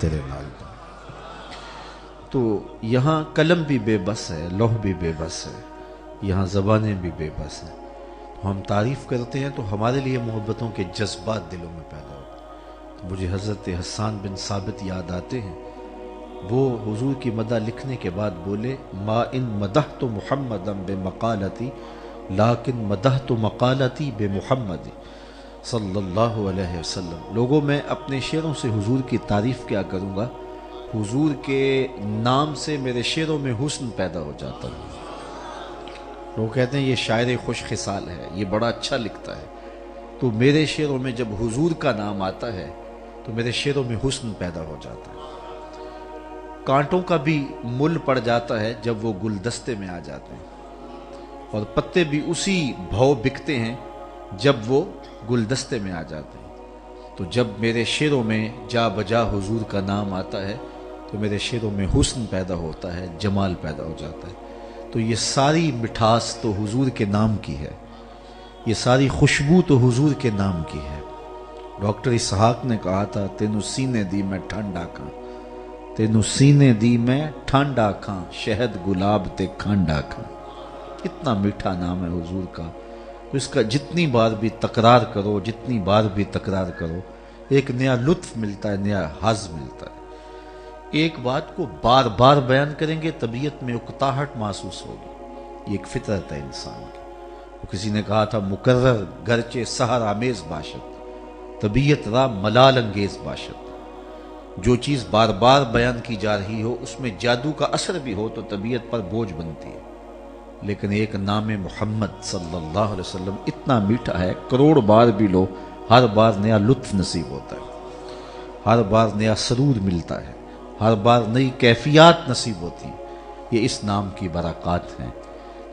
تیرے نال دا۔ تو یہاں قلم بھی بے بس ہے، لوح بھی بے بس ہے، یہاں زبانیں بھی بے بس ہیں۔ تو ہم تعریف کرتے ہیں تو ہمارے لیے محبتوں کے جذبات دلوں میں پیدا ہوتے ہیں۔ تو مجھے حضرت حسان بن ثابت یاد آتے ہیں، وہ حضور کی مدح لکھنے کے بعد بولے ما ان مدحت محمدا بمقالتی لیکن مدحت مقالتی بمحمد صلی اللہ علیہ وسلم۔ لوگوں میں اپنے شعروں سے حضور کی تعریف کیا کروں گا، حضور کے نام سے میرے شعروں میں حسن پیدا ہو جاتا ہے۔ لوگ کہتے ہیں یہ شاعر خوش خصال ہے، یہ بڑا اچھا لکھتا ہے، تو میرے شعروں میں جب حضور کا نام آتا ہے تو میرے شعروں میں حسن پیدا ہو جاتا ہے۔ کانٹوں کا بھی مل پڑ جاتا ہے جب وہ گلدستے میں آ جاتے ہیں، اور پتے بھی اسی بھاؤ بکتے ہیں جب وہ گلدستے میں آ جاتے ہیں۔ تو جب میرے شعروں میں جا بجا حضور کا نام آتا ہے تو میرے شعروں میں حسن پیدا ہوتا ہے، جمال پیدا ہو جاتا ہے۔ تو یہ ساری مٹھاس تو حضور کے نام کی ہے، یہ ساری خوشبو تو حضور کے نام کی ہے۔ ڈاکٹر اسحاق نے کہا تھا تینوں سینے دی میں ٹھنڈا کھاں، تینوں سینے دی میں ٹھنڈا کھاں، شہد گلاب تے کھانڈا کھاں۔ اتنا میٹھا نام ہے حضور کا، تو اس کا جتنی بار بھی تکرار کرو، جتنی بار بھی تکرار کرو، ایک نیا لطف ملتا ہے، نیا حظ ملتا ہے۔ ایک بات کو بار بار بیان کریں گے طبیعت میں اکتاہٹ محسوس ہوگی، یہ ایک فطرت ہے انسان کی۔ وہ کسی نے کہا تھا مکرر گرچہ سحر آمیز باشد، طبیعت را ملال انگیز باشد۔ جو چیز بار بار بیان کی جا رہی ہو اس میں جادو کا اثر بھی ہو تو طبیعت پر بوجھ بنتی ہے، لیکن ایک نام محمد صلی اللہ علیہ وسلم اتنا میٹھا ہے، کروڑ بار بھی لو ہر بار نیا لطف نصیب ہوتا ہے، ہر بار نیا سرور ملتا ہے، ہر بار نئی کیفیات نصیب ہوتی ہیں۔ یہ اس نام کی برکات ہیں۔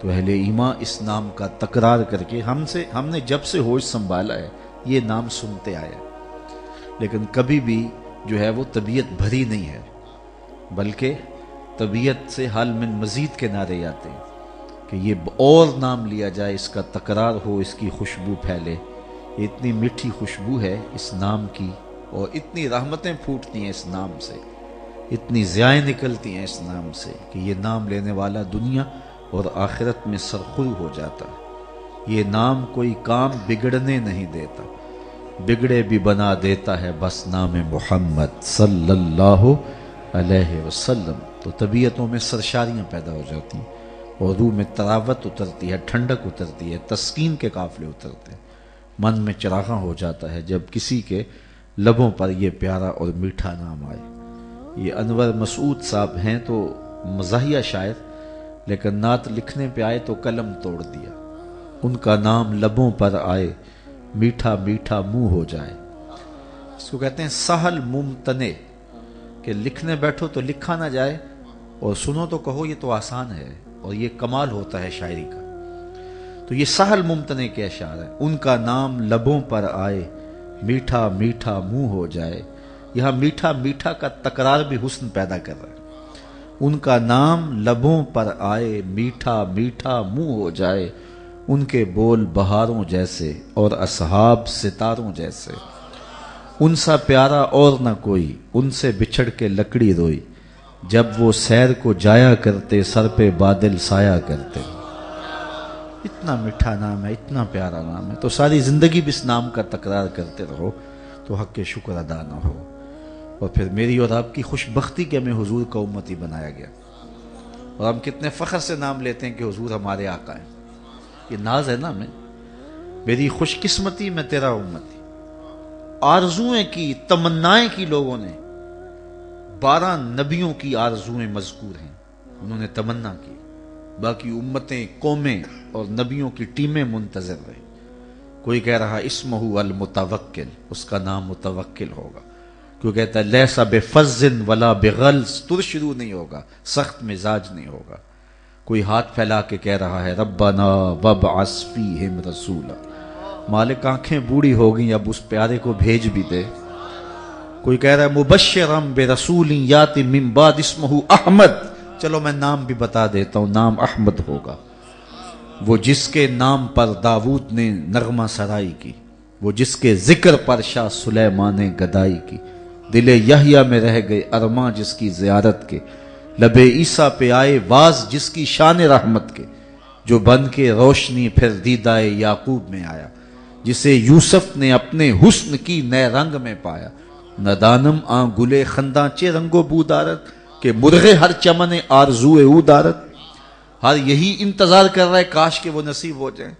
تو اہل ایمان اس نام کا تکرار کر کے ہم نے جب سے ہوش سنبھالا ہے یہ نام سنتے آئے، لیکن کبھی بھی جو ہے وہ طبیعت بھری نہیں ہے، بلکہ طبیعت سے حال من مزید کے نعرے آتے ہیں کہ یہ اور نام لیا جائے، اس کا تکرار ہو، اس کی خوشبو پھیلے۔ یہ اتنی میٹھی خوشبو ہے اس نام کی، اور اتنی رحمتیں پھوٹتی ہیں اس نام سے، اتنی ضیائیں نکلتی ہیں اس نام سے کہ یہ نام لینے والا دنیا اور آخرت میں سرخرو ہو جاتا ہے۔ یہ نام کوئی کام بگڑنے نہیں دیتا، بگڑے بھی بنا دیتا ہے بس نام محمد صلی اللہ علیہ وسلم۔ تو طبیعتوں میں سرشاریاں پیدا ہو جاتی ہیں، اور روح میں تراوت اترتی ہے، ٹھنڈک اترتی ہے، تسکین کے قافلے اترتے ہیں، من میں چراغاں ہو جاتا ہے جب کسی کے لبوں پر یہ پیارا اور میٹھا نام آئے۔ یہ انور مسعود صاحب ہیں تو مزاحیہ شاعر، لیکن نعت لکھنے پہ آئے تو قلم توڑ دیا۔ ان کا نام لبوں پر آئے، میٹھا میٹھا منہ ہو جائے۔ اس کو کہتے ہیں سہل ممتنع، کہ لکھنے بیٹھو تو لکھا نہ جائے، اور سنو تو کہو یہ تو آسان ہے، اور یہ کمال ہوتا ہے شاعری کا۔ تو یہ سہل ممتنع کے اشعار ہیں۔ ان کا نام لبوں پر آئے، میٹھا میٹھا منہ ہو جائے۔ یہاں میٹھا میٹھا کا تکرار بھی حسن پیدا کر رہا ہے۔ ان کا نام لبوں پر آئے، میٹھا میٹھا منہ ہو جائے۔ ان کے بول بہاروں جیسے اور اصحاب ستاروں جیسے، ان سا پیارا اور نہ کوئی، ان سے بچھڑ کے لکڑی روئی، جب وہ سیر کو جایا کرتے سر پہ بادل سایہ کرتے۔ اتنا میٹھا نام ہے، اتنا پیارا نام ہے، تو ساری زندگی بھی اس نام کا تکرار کرتے رہو تو حق کے شکر ادا نہ ہو۔ اور پھر میری اور آپ کی خوش بختی کہ ہمیں حضور کا امتی بنایا گیا، اور ہم کتنے فخر سے نام لیتے ہیں کہ حضور ہمارے آقا ہیں۔ یہ ناز ہے نا ہمیں، میری خوش قسمتی میں تیرا امتی۔ آرزویں کی، تمنائیں کی لوگوں نے، 12 نبیوں کی آرزویں مذکور ہیں، انہوں نے تمنا کی، باقی امتیں، قومیں اور نبیوں کی ٹیمیں منتظر رہی۔ کوئی کہہ رہا اسمہ المتوکل، اس کا نام متوکل ہوگا۔ کوئی کہتا ہے لیسا بفظ ولا بغلظ، ترشرو نہیں ہوگا، سخت مزاج نہیں ہوگا۔ کوئی ہاتھ پھیلا کے کہہ رہا ہے ربنا وابعث فیہم رسولا، مالک آنکھیں بوڑھی ہو گئیں اب اس پیارے کو بھیج بھی دے۔ کوئی کہہ رہا ہے مبشرم برسول یاتی من بعد اسمہ احمد، چلو میں نام بھی بتا دیتا ہوں، نام احمد ہوگا، وہ جس کے نام پر داؤد نے نغمہ سرائی کی، وہ جس کے ذکر پر شاہ سلیمان نے گدائی کی، دل یحییٰ میں رہ گئے ارماں جس کی زیارت کے، لب عیسیٰ پہ آئے واز جس کی شان رحمت کے، جو بن کے روشنی پھر دیدائے یعقوب میں آیا، جسے یوسف نے اپنے حسن کی نئے رنگ میں پایا، ندانم آن گلے خنداں چے رنگو بودارت، کہ مرغے ہر چمن آرزوئے او دارت۔ ہر یہی انتظار کر رہا ہے کاش کہ وہ نصیب ہو جائے۔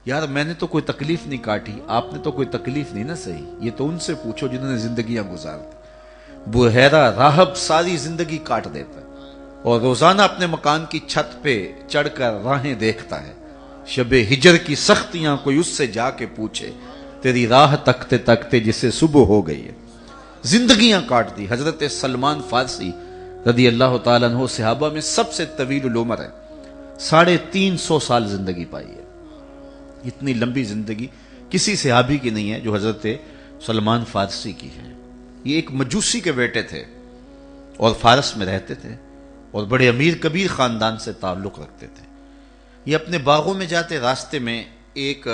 یار میں نے تو کوئی تکلیف نہیں کاٹی، آپ نے تو کوئی تکلیف نہیں نا سہی، یہ تو ان سے پوچھو جنہوں نے زندگیاں گزار دی۔ بحیرہ راہب ساری زندگی کاٹ دیتا ہے اور روزانہ اپنے مکان کی چھت پہ چڑھ کر راہیں دیکھتا ہے، شب ہجر کی سختیاں کوئی اس سے جا کے پوچھے، تیری راہ تکتے تکتے جسے صبح ہو گئی ہے۔ زندگیاں کاٹ دی۔ حضرت سلمان فارسی رضی اللہ تعالیٰ عنہ صحابہ میں سب سے طویل العمر ہے، 350 سال زندگی پائی ہے۔ اتنی لمبی زندگی کسی صحابی کی نہیں ہے جو حضرت سلمان فارسی کی ہے۔ یہ ایک مجوسی کے بیٹے تھے اور فارس میں رہتے تھے اور بڑے امیر کبیر خاندان سے تعلق رکھتے تھے۔ یہ اپنے باغوں میں جاتے، راستے میں ایک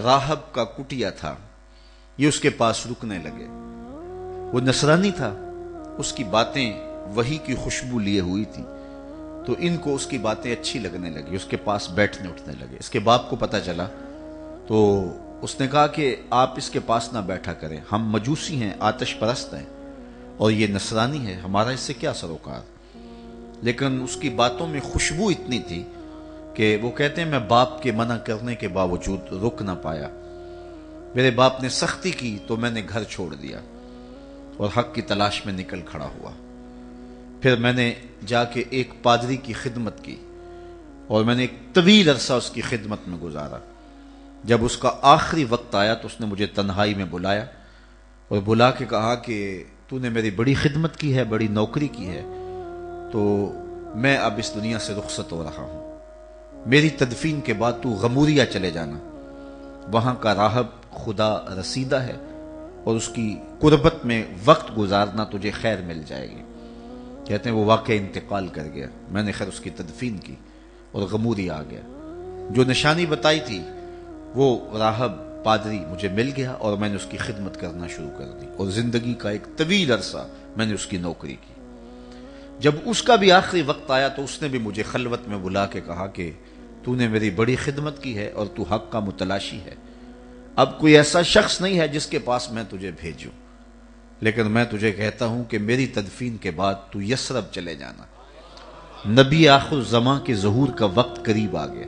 راہب کا کٹیا تھا، یہ اس کے پاس رکنے لگے۔ وہ نصرانی تھا، اس کی باتیں وحی کی خوشبو لیے ہوئی تھی، تو ان کو اس کی باتیں اچھی لگنے لگی، اس کے پاس بیٹھنے اٹھنے لگے۔ اس کے باپ کو پتہ چلا تو اس نے کہا کہ آپ اس کے پاس نہ بیٹھا کریں، ہم مجوسی ہیں، آتش پرست ہیں، اور یہ نصرانی ہے، ہمارا اس سے کیا سروکار۔ لیکن اس کی باتوں میں خوشبو اتنی تھی کہ وہ کہتے ہیں میں باپ کے منع کرنے کے باوجود رک نہ پایا، میرے باپ نے سختی کی تو میں نے گھر چھوڑ دیا اور حق کی تلاش میں نکل کھڑا ہوا۔ پھر میں نے جا کے ایک پادری کی خدمت کی اور میں نے ایک طویل عرصہ اس کی خدمت میں گزارا۔ جب اس کا آخری وقت آیا تو اس نے مجھے تنہائی میں بلایا اور بلا کے کہا کہ تو نے میری بڑی خدمت کی ہے، بڑی نوکری کی ہے، تو میں اب اس دنیا سے رخصت ہو رہا ہوں، میری تدفین کے بعد تو غموریہ چلے جانا، وہاں کا راہب خدا رسیدہ ہے اور اس کی قربت میں وقت گزارنا تجھے خیر مل جائے گی۔ کہتے ہیں وہ واقع انتقال کر گیا، میں نے خیر اس کی تدفین کی اور غموری آ گیا۔ جو نشانی بتائی تھی وہ راہب پادری مجھے مل گیا اور میں نے اس کی خدمت کرنا شروع کر دی اور زندگی کا ایک طویل عرصہ میں نے اس کی نوکری کی۔ جب اس کا بھی آخری وقت آیا تو اس نے بھی مجھے خلوت میں بلا کے کہا کہ تو نے میری بڑی خدمت کی ہے اور تو حق کا متلاشی ہے، اب کوئی ایسا شخص نہیں ہے جس کے پاس میں تجھے بھیجوں، لیکن میں تجھے کہتا ہوں کہ میری تدفین کے بعد تو یثرب چلے جانا، نبی آخر زمان کے ظہور کا وقت قریب آ گیا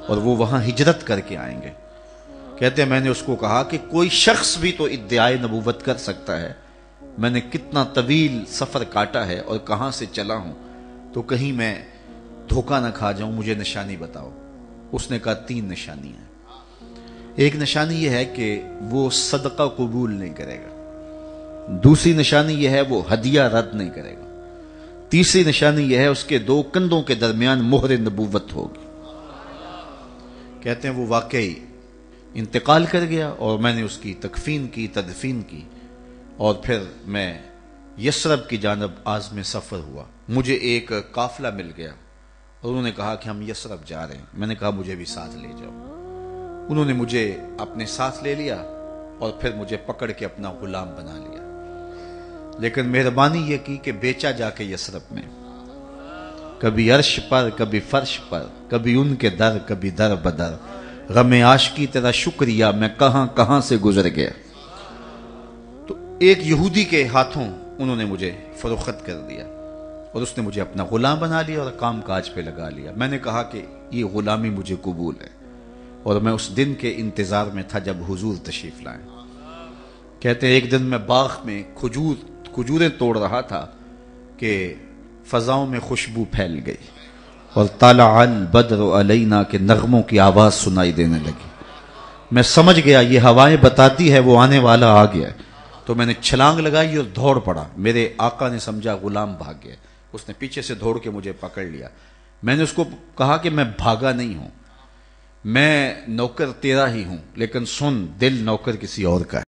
اور وہ وہاں ہجرت کر کے آئیں گے۔ کہتے ہیں میں نے اس کو کہا کہ کوئی شخص بھی تو ادعائے نبوت کر سکتا ہے، میں نے کتنا طویل سفر کاٹا ہے اور کہاں سے چلا ہوں، تو کہیں میں دھوکہ نہ کھا جاؤں، مجھے نشانی بتاؤ۔ اس نے کہا 3 نشانی ہیں۔ ایک نشانی یہ ہے کہ وہ صدقہ قبول نہیں کرے گا، دوسری نشانی یہ ہے وہ ہدیہ رد نہیں کرے گا، تیسری نشانی یہ ہے اس کے 2 کندھوں کے درمیان مہر نبوت ہوگی۔ کہتے ہیں وہ واقعی انتقال کر گیا اور میں نے اس کی تکفین کی، تدفین کی، اور پھر میں یثرب کی جانب عازم سفر ہوا۔ مجھے ایک قافلہ مل گیا اور انہوں نے کہا کہ ہم یثرب جا رہے ہیں، میں نے کہا مجھے بھی ساتھ لے جاؤ۔ انہوں نے مجھے اپنے ساتھ لے لیا اور پھر مجھے پکڑ کے اپنا غلام بنا لیا، لیکن مہربانی یہ کی کہ بیچا جا کے یثرب میں، کبھی عرش پر کبھی فرش پر، کبھی ان کے در کبھی در بدر، غم عاشقی تیرا شکریہ میں کہاں کہاں سے گزر گیا۔ تو ایک یہودی کے ہاتھوں انہوں نے مجھے فروخت کر دیا اور اس نے مجھے اپنا غلام بنا لیا اور کام کاج پہ لگا لیا۔ میں نے کہا کہ یہ غلامی مجھے قبول ہے اور میں اس دن کے انتظار میں تھا جب حضور تشریف لائیں۔ کہتے ہیں ایک دن میں باغ میں کھجوریں توڑ رہا تھا کہ فضاؤں میں خوشبو پھیل گئی اور طلع البدر علینا کے نغموں کی آواز سنائی دینے لگی۔ میں سمجھ گیا یہ ہوائیں بتاتی ہے وہ آنے والا آ گیا، تو میں نے چھلانگ لگائی اور دوڑ پڑا۔ میرے آقا نے سمجھا غلام بھاگ گیا، اس نے پیچھے سے دوڑ کے مجھے پکڑ لیا۔ میں نے اس کو کہا کہ میں بھاگا نہیں ہوں، میں نوکر تیرا ہی ہوں، لیکن سن، دل نوکر کسی اور کا ہے۔